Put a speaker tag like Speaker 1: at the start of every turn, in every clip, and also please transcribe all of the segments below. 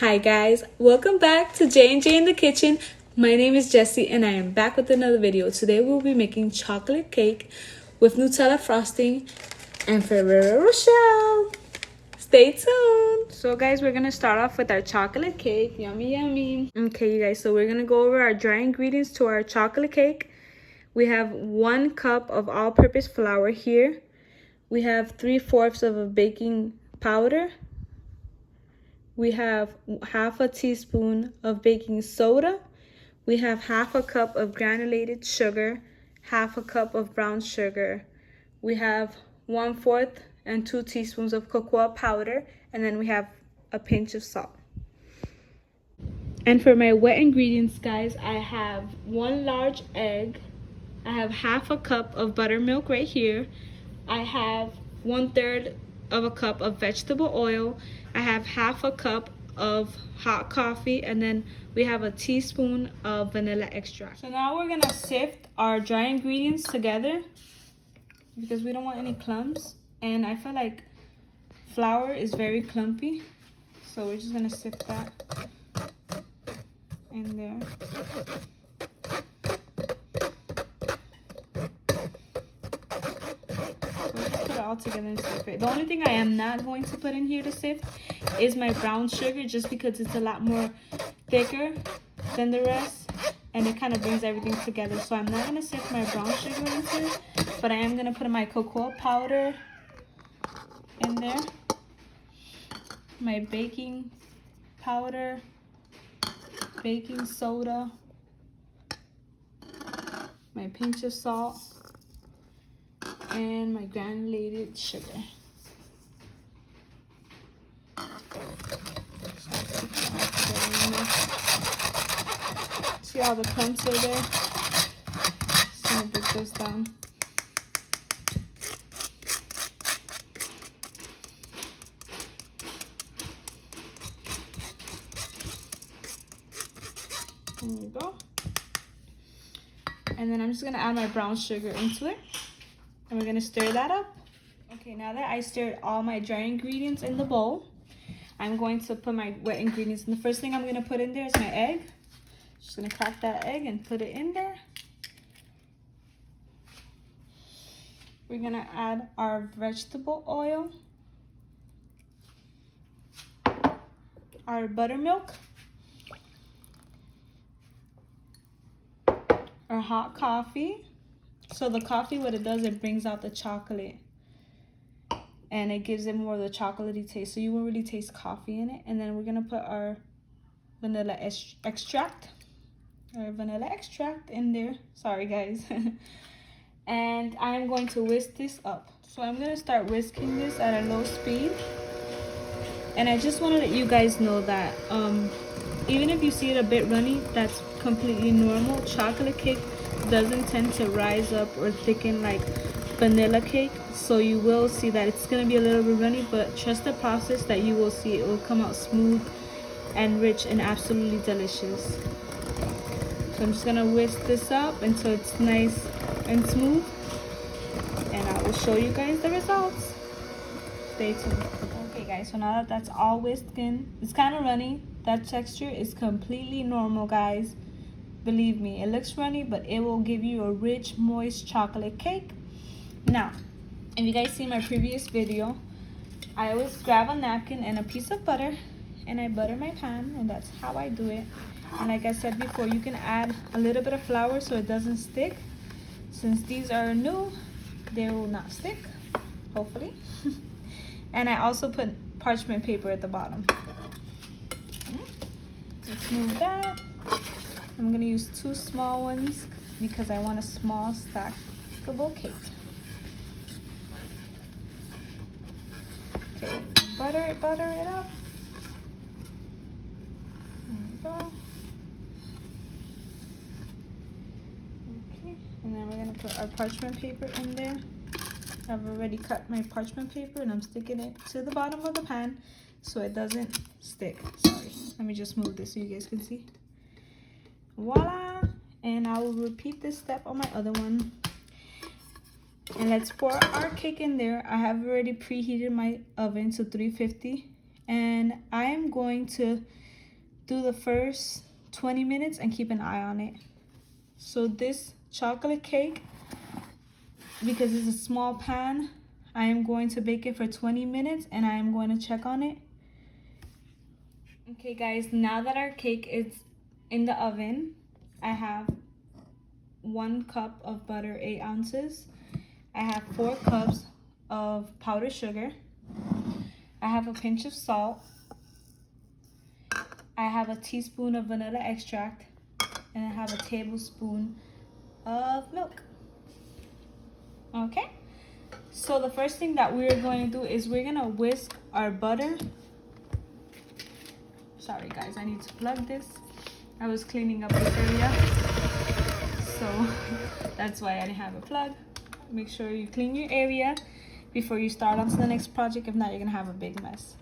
Speaker 1: Hi guys, welcome back to J&J in the kitchen. My name is Jessie and I am back with another video. Today we'll be making chocolate cake with Nutella frosting and Ferrero Rocher. Stay tuned. So guys, we're gonna start off with our chocolate cake. Yummy, yummy. Okay, you guys, so we're gonna go over our dry ingredients to our chocolate cake. We have 1 cup of all-purpose flour here. We have 3/4 of a baking powder. We have 1/2 teaspoon of baking soda. We have 1/2 cup of granulated sugar, 1/2 cup of brown sugar. We have 1/4 and 2 teaspoons of cocoa powder, and then we have a pinch of salt. And for my wet ingredients, guys, I have 1 large egg. I have 1/2 cup of buttermilk right here. I have 1/3 of a cup of vegetable oil. I have 1/2 cup of hot coffee, and then we have a teaspoon of vanilla extract. So now we're gonna sift our dry ingredients together because we don't want any clumps, and I feel like flour is very clumpy, so we're just gonna sift that in there. All together and sift it. The only thing I am not going to put in here to sift is my brown sugar, just because it's a lot more thicker than the rest and it kind of brings everything together. So I'm not going to sift my brown sugar into it, but I am going to put my cocoa powder in there, my baking powder, baking soda, my pinch of salt, and my granulated sugar. See all the clumps are there? Just gonna break those down. There we go. And then I'm just gonna add my brown sugar into it. And we're gonna stir that up. Okay, now that I stirred all my dry ingredients in the bowl, I'm going to put my wet ingredients. And the first thing I'm gonna put in there is my egg. Just gonna crack that egg and put it in there. We're gonna add our vegetable oil, our buttermilk, our hot coffee. So the coffee, what it does, it brings out the chocolate and it gives it more of the chocolatey taste, so you won't really taste coffee in it. And then we're gonna put our vanilla extract in there. Sorry guys. And I'm going to whisk this up. So I'm gonna start whisking this at a low speed. And I just want to let you guys know that even if you see it a bit runny, that's completely normal. Chocolate cake doesn't tend to rise up or thicken like vanilla cake, so you will see that it's going to be a little bit runny, but trust the process that you will see it will come out smooth and rich and absolutely delicious. So I'm just going to whisk this up until it's nice and smooth, and I will show you guys the results. Stay tuned. Okay guys, so now that that's all whisked in, it's kind of runny. That texture is completely normal, guys. Believe me, it looks runny, but it will give you a rich, moist chocolate cake. Now, if you guys see my previous video, I always grab a napkin and a piece of butter, and I butter my pan, and that's how I do it. And like I said before, you can add a little bit of flour so it doesn't stick. Since these are new, they will not stick, hopefully. And I also put parchment paper at the bottom. Let's move that. I'm gonna use 2 small ones because I want a small stackable cake. Okay, butter it up. There we go. Okay, and then we're gonna put our parchment paper in there. I've already cut my parchment paper and I'm sticking it to the bottom of the pan so it doesn't stick. Sorry, let me just move this so you guys can see. Voila! And I will repeat this step on my other one. And let's pour our cake in there. I have already preheated my oven to 350, and I am going to do the first 20 minutes and keep an eye on it. So this chocolate cake, because it's a small pan, I am going to bake it for 20 minutes and I am going to check on it. Okay guys, now that our cake is in the oven, I have 1 cup of butter, 8 ounces. I have 4 cups of powdered sugar. I have a pinch of salt. I have a teaspoon of vanilla extract. And I have a tablespoon of milk. Okay, so the first thing that we're going to do is we're going to whisk our butter. Sorry guys, I need to plug this. I was cleaning up this area, so that's why I didn't have a plug. Make sure you clean your area before you start on to the next project. If not, you're gonna have a big mess.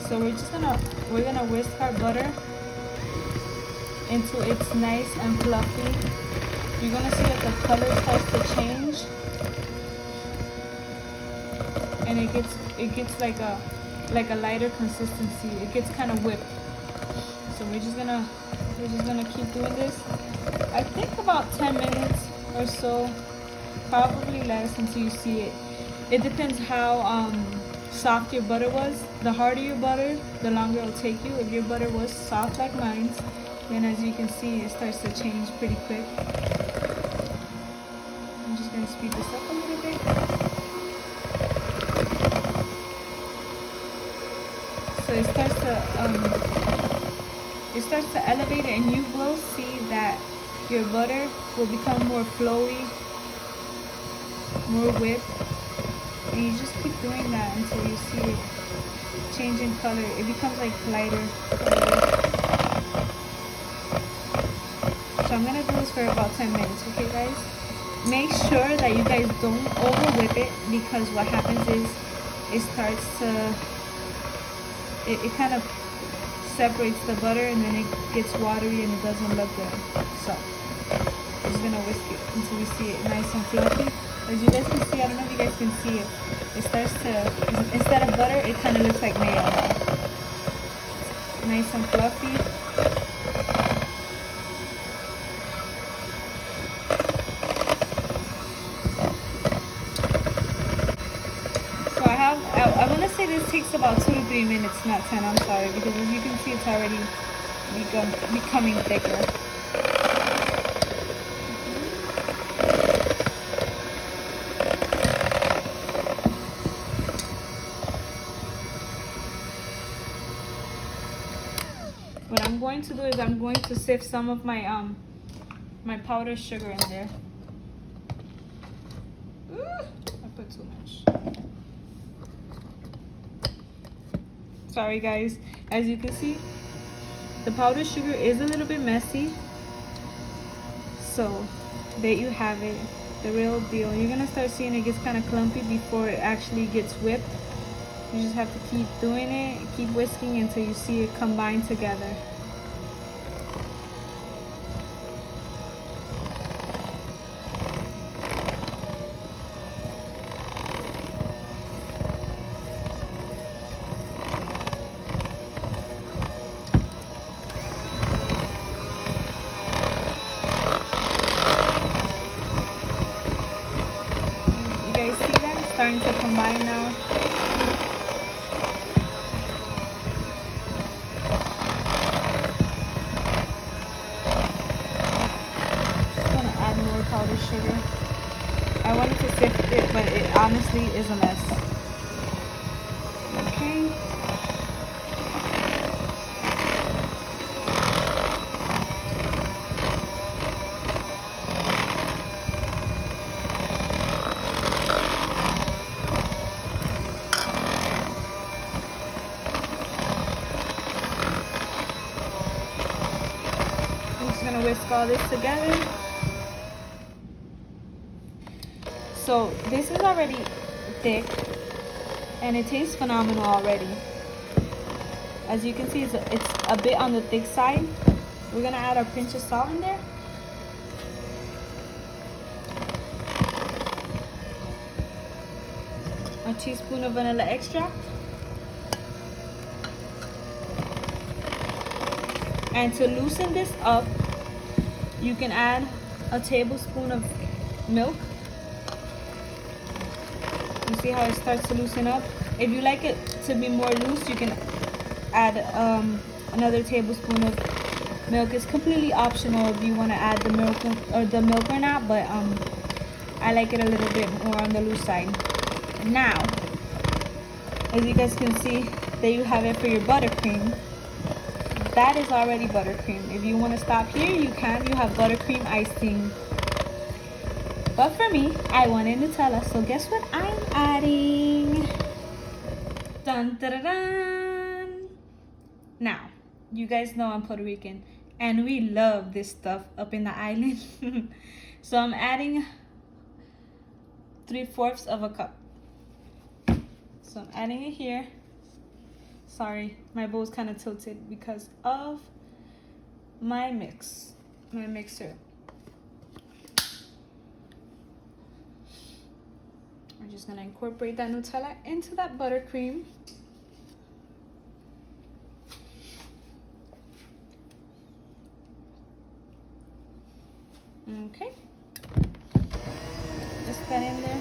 Speaker 1: So we're gonna whisk our butter until it's nice and fluffy. You're gonna see that the color starts to change, and it gets like a lighter consistency. It gets kind of whipped. So we're just gonna keep doing this. I think about 10 minutes or so, probably less, until you see it. It depends how soft your butter was. The harder your butter, the longer it'll take you. If your butter was soft like mine, then as you can see, it starts to change pretty quick. I'm just gonna speed this up a little bit. So it starts to elevate, and you will see that your butter will become more flowy, more whipped, and you just keep doing that until you see it change in color. It becomes like lighter. So I'm gonna do this for about 10 minutes, okay guys? Make sure that you guys don't over whip it, because what happens is it starts to, it kind of separates the butter, and then it gets watery and it doesn't look good. So I'm just gonna whisk it until we see it nice and fluffy. As you guys can see, I don't know if you guys can see it. It starts to, instead of butter, it kind of looks like mayo. Nice and fluffy. So I want to say this takes about 2 to 3 minutes, not 10. I'm sorry, because as you can see, it's already becoming thicker. What I'm going to do is I'm going to sift some of my my powdered sugar in there. Ooh, I put too much. Sorry guys, as you can see, the powdered sugar is a little bit messy. So there you have it, the real deal. You're gonna start seeing it gets kind of clumpy before it actually gets whipped. You just have to keep doing it, keep whisking until you see it combine together. Starting to combine now. Just want to add more powdered sugar. I wanted to sift it, but it honestly is a mess. Okay. Gonna whisk all this together. So this is already thick and it tastes phenomenal already. As you can see, it's a bit on the thick side. We're gonna add our pinch of salt in there. A teaspoon of vanilla extract. And to loosen this up, you can add a tablespoon of milk. You see how it starts to loosen up? If you like it to be more loose, you can add another tablespoon of milk. It's completely optional if you want to add the milk or not, but I like it a little bit more on the loose side. Now, as you guys can see, there you have it for your buttercream. That is already buttercream. If you want to stop here, you can. You have buttercream icing. But for me, I wanted Nutella, so guess what I'm adding? Dun, da, da, dun. Now, you guys know I'm Puerto Rican, and we love this stuff up in the island. So I'm adding 3/4 of a cup. So I'm adding it here. Sorry, my bowl's kind of tilted because of my mixer. I'm just gonna incorporate that Nutella into that buttercream. Okay. Just that in there.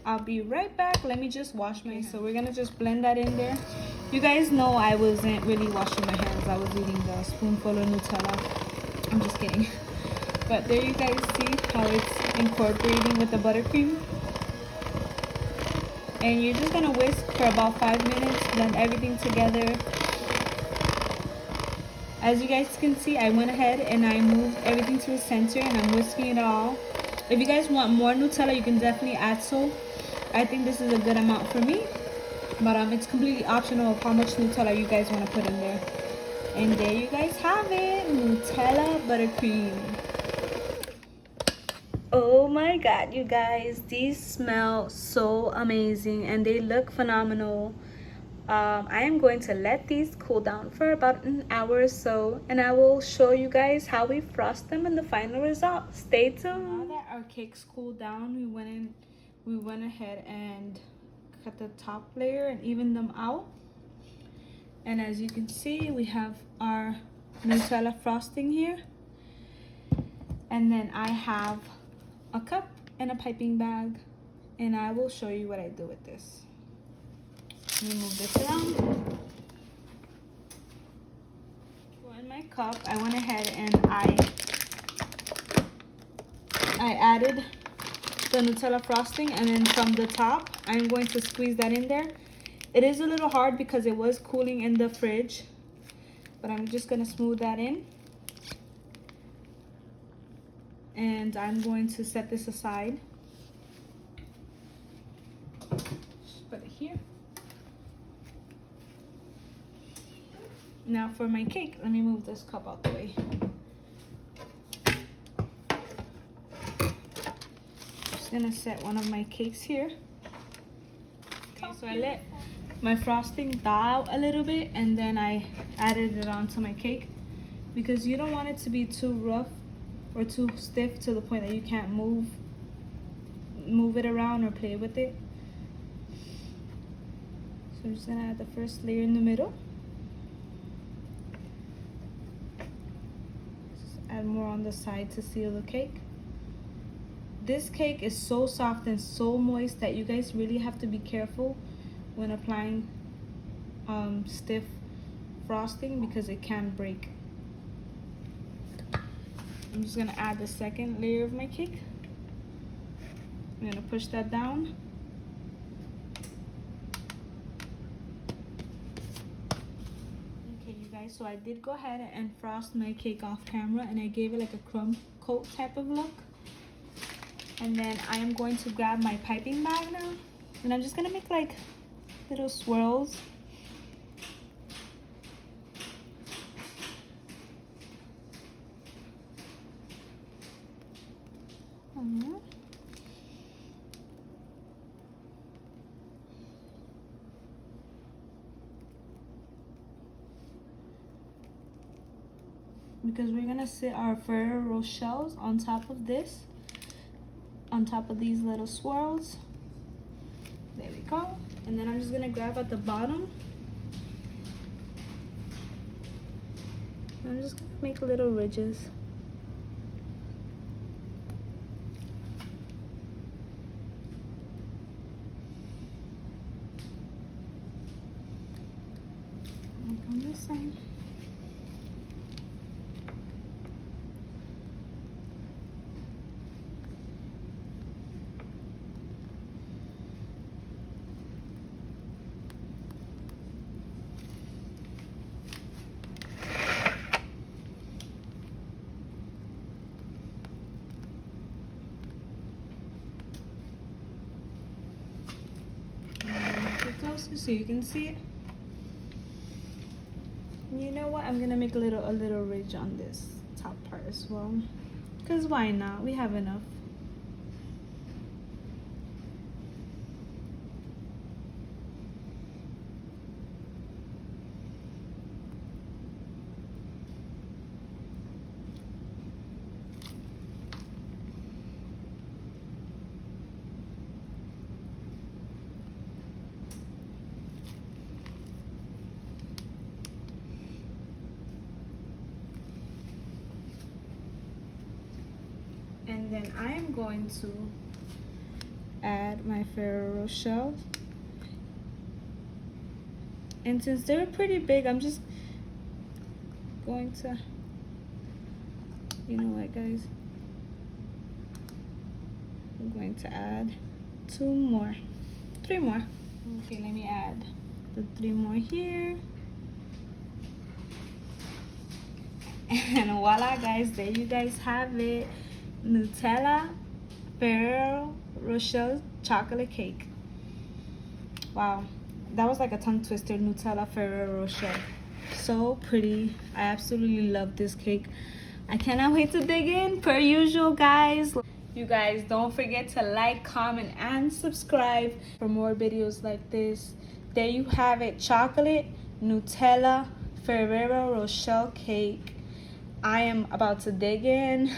Speaker 1: I'll be right back. Let me just wash my hands. So we're gonna just blend that in there. You guys know I wasn't really washing my hands. I was eating the spoonful of Nutella. I'm just kidding. But there you guys see how it's incorporating with the buttercream. And you're just gonna whisk for about 5 minutes, blend everything together. As you guys can see, I went ahead and I moved everything to the center and I'm whisking it all. If you guys want more Nutella, you can definitely add so. I think this is a good amount for me, but it's completely optional of how much Nutella you guys want to put in there. And there you guys have it, Nutella buttercream. Oh my god, you guys, these smell so amazing and they look phenomenal. I am going to let these cool down for about an hour or so, and I will show you guys how we frost them and the final result. Stay tuned. Now that our cakes cooled down, we went ahead and cut the top layer and even them out. And as you can see, we have our Nutella frosting here. And then I have a cup and a piping bag, and I will show you what I do with this. Let me move this around. So in my cup, I went ahead and I added the Nutella frosting, and then from the top, I'm going to squeeze that in there. It is a little hard because it was cooling in the fridge, but I'm just gonna smooth that in. And I'm going to set this aside. Just put it here. Now for my cake, let me move this cup out the way. Just gonna set one of my cakes here. Okay, so I let my frosting thaw out a little bit, and then I added it onto my cake because you don't want it to be too rough or too stiff to the point that you can't move it around or play with it. So I'm just gonna add the first layer in the middle. Just add more on the side to seal the cake. This cake is so soft and so moist that you guys really have to be careful when applying stiff frosting because it can break. I'm just gonna add the second layer of my cake. I'm gonna push that down. Okay, you guys, so I did go ahead and frost my cake off camera, and I gave it like a crumb coat type of look. And then I am going to grab my piping bag now, and I'm just gonna make like little swirls. Because we're gonna sit our Ferrero Rochers on top of this, on top of these little swirls. There we go. And then I'm just gonna grab at the bottom. I'm just gonna make little ridges. And on this side. Closer so you can see it. You know what? I'm gonna make a little ridge on this top part as well. Cause why not? We have enough. And then I am going to add my Ferrero Rocher. And since they're pretty big, I'm just going to, you know what guys? I'm going to add 3 more. Okay, let me add the 3 more here. And voila guys, there you guys have it. Nutella Ferrero Rocher chocolate cake. Wow, that was like a tongue twister. Nutella Ferrero Rocher, so pretty. I absolutely love this cake. I cannot wait to dig in per usual guys. You guys don't forget to like, comment, and subscribe for more videos like this. There you have it, chocolate Nutella Ferrero Rocher cake. I am about to dig in.